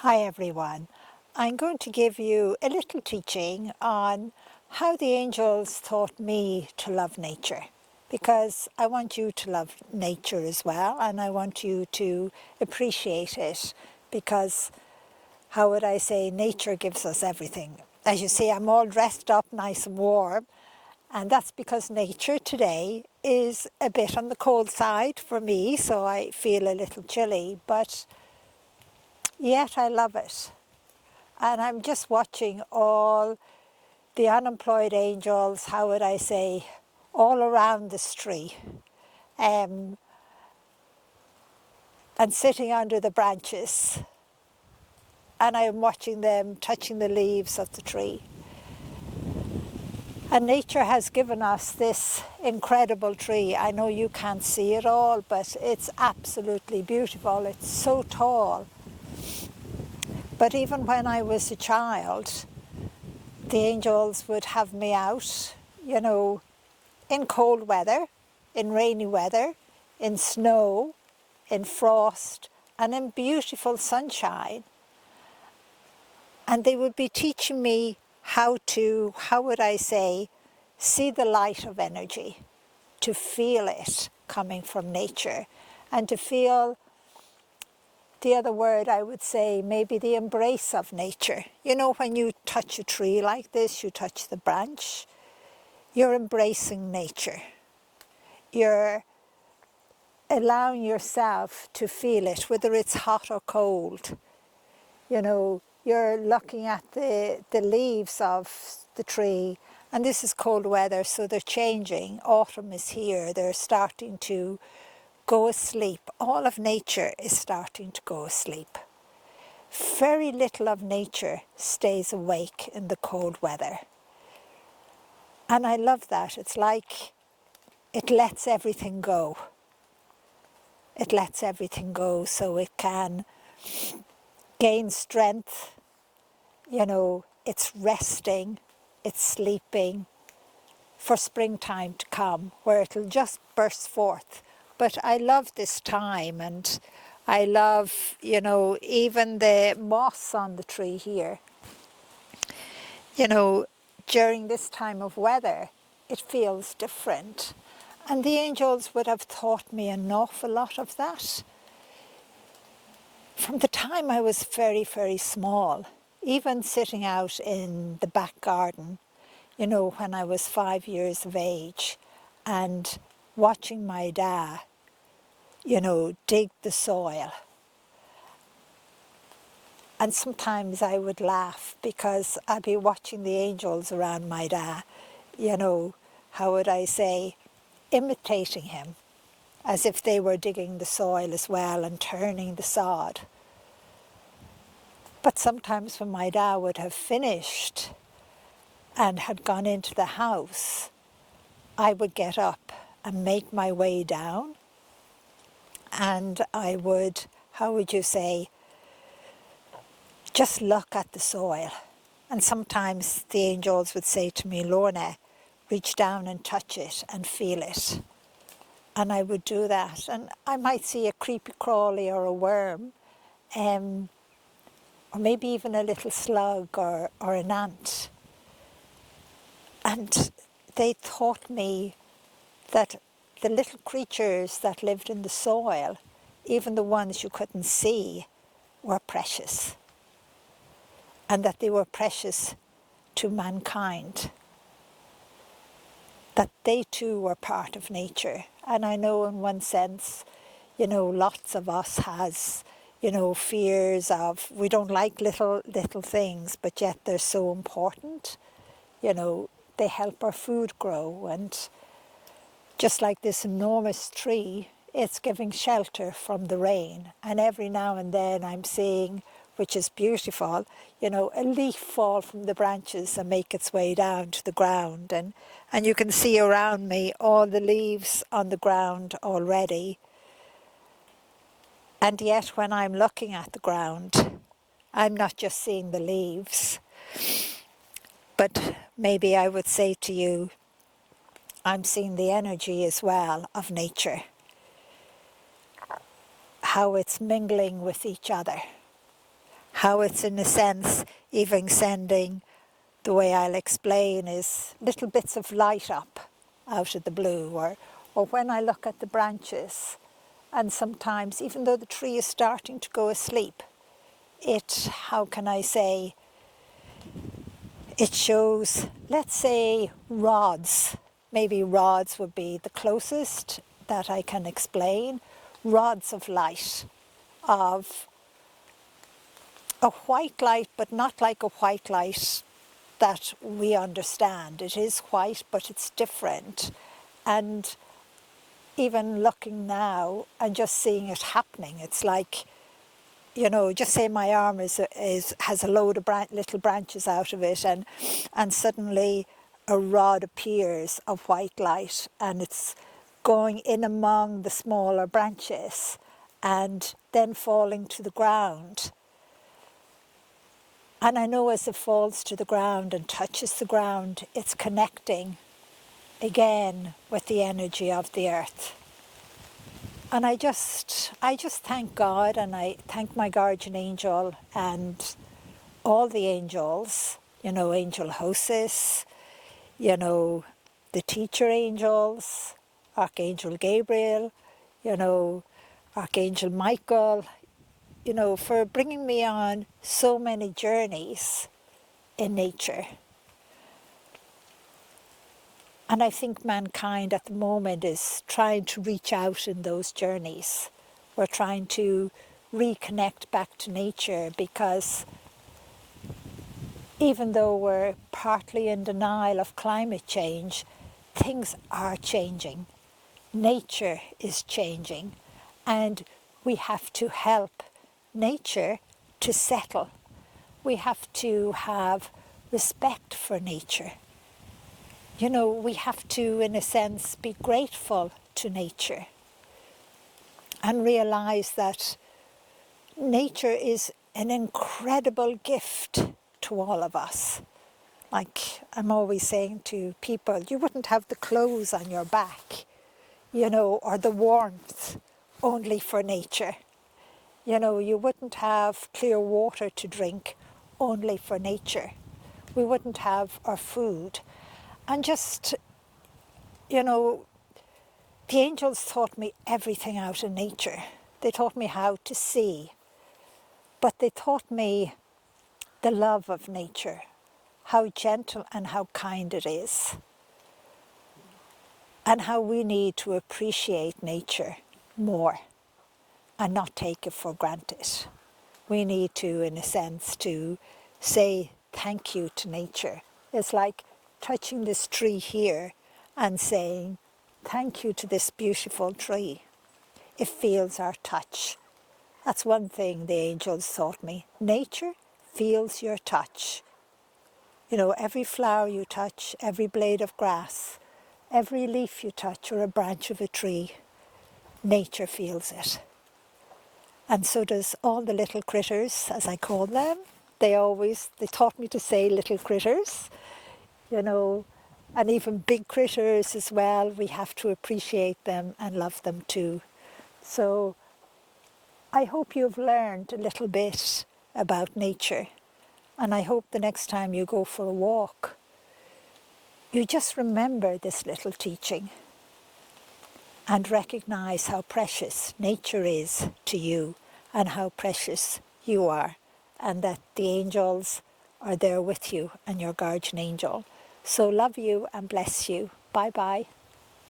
Hi everyone. I'm going to give you a little teaching on how the angels taught me to love nature, because I want you to love nature as well, and I want you to appreciate it, because how would I say, nature gives us everything. As you see, I'm all dressed up nice and warm, and that's because nature today is a bit on the cold side for me, so I feel a little chilly, but yet I love it. And I'm just watching all the unemployed angels, how would I say, all around this tree, and sitting under the branches. And I'm watching them touching the leaves of the tree. And nature has given us this incredible tree. I know you can't see it all, but it's absolutely beautiful. It's so tall. But even when I was a child, the angels would have me out, in cold weather, in rainy weather, in snow, in frost, and in beautiful sunshine. And they would be teaching me how to, how would I say, see the light of energy, to feel it coming from nature, and to feel, the other word I would say, maybe the embrace of nature. You know, when you touch a tree like this, you touch the branch, you're embracing nature. You're allowing yourself to feel it, whether it's hot or cold. You're looking at the leaves of the tree, and this is cold weather, so they're changing. Autumn is here, they're starting to go asleep. All of nature is starting to go asleep. Very little of nature stays awake in the cold weather. And I love that. It's like it lets everything go. It lets everything go so it can gain strength. It's resting, it's sleeping for springtime to come, where it'll just burst forth. But I love this time, and I love, even the moss on the tree here. During this time of weather, it feels different. And the angels would have taught me an awful lot of that. From the time I was very, very small, even sitting out in the back garden, when I was 5 years of age, and watching my dad, dig the soil. And sometimes I would laugh because I'd be watching the angels around my dad, how would I say, imitating him, as if they were digging the soil as well and turning the sod. But sometimes when my dad would have finished and had gone into the house, I would get up and make my way down, and I would, how would you say, just look at the soil. And sometimes the angels would say to me, Lorna, reach down and touch it and feel it. And I would do that. And I might see a creepy crawly or a worm, or maybe even a little slug or an ant. And they taught me that the little creatures that lived in the soil, even the ones you couldn't see, were precious. And that they were precious to mankind. That they too were part of nature. And I know in one sense, lots of us has, fears of, we don't like little things, but yet they're so important. They help our food grow, and just like this enormous tree, it's giving shelter from the rain. And every now and then I'm seeing, which is beautiful, a leaf fall from the branches and make its way down to the ground. And you can see around me all the leaves on the ground already. And yet when I'm looking at the ground, I'm not just seeing the leaves. But maybe I would say to you, I'm seeing the energy as well of nature. How it's mingling with each other. how it's in a sense even sending, the way I'll explain, is little bits of light up out of the blue, or when I look at the branches, and sometimes even though the tree is starting to go asleep, it, how can I say, it shows, let's say, rods. Maybe rods would be the closest that I can explain. Rods of light, of a white light, but not like a white light that we understand. It is white, but it's different. And even looking now and just seeing it happening, it's like, you know, just say my arm has a load of little branches out of it, and suddenly a rod appears of white light, and it's going in among the smaller branches and then falling to the ground. And I know as it falls to the ground and touches the ground, it's connecting again with the energy of the earth. And I just thank God, and I thank my guardian angel and all the angels, you know, angel hostess, you know, the teacher angels, Archangel Gabriel, you know, Archangel Michael, you know, for bringing me on so many journeys in nature. And I think mankind at the moment is trying to reach out in those journeys. We're trying to reconnect back to nature, because even though we're partly in denial of climate change, things are changing. Nature is changing, and we have to help nature to settle. We have to have respect for nature. You know, we have to, in a sense, be grateful to nature and realize that nature is an incredible gift to all of us. Like I'm always saying to people, you wouldn't have the clothes on your back, you know, or the warmth only for nature. You know, you wouldn't have clear water to drink only for nature. We wouldn't have our food. And just, you know, the angels taught me everything out in nature. They taught me how to see, but they taught me the love of nature, how gentle and how kind it is, and how we need to appreciate nature more and not take it for granted. We need to, in a sense, to say thank you to nature. It's like touching this tree here and saying thank you to this beautiful tree. It feels our touch. That's one thing the angels taught me. Nature feels your touch. You know, every flower you touch, every blade of grass, every leaf you touch or a branch of a tree, nature feels it. And so does all the little critters, as I call them. They taught me to say little critters, you know, and even big critters as well. We have to appreciate them and love them too. So I hope you've learned a little bit about nature, and I hope the next time you go for a walk, you just remember this little teaching and recognize how precious nature is to you and how precious you are, and that the angels are there with you and your guardian angel. So love you and bless you. Bye bye.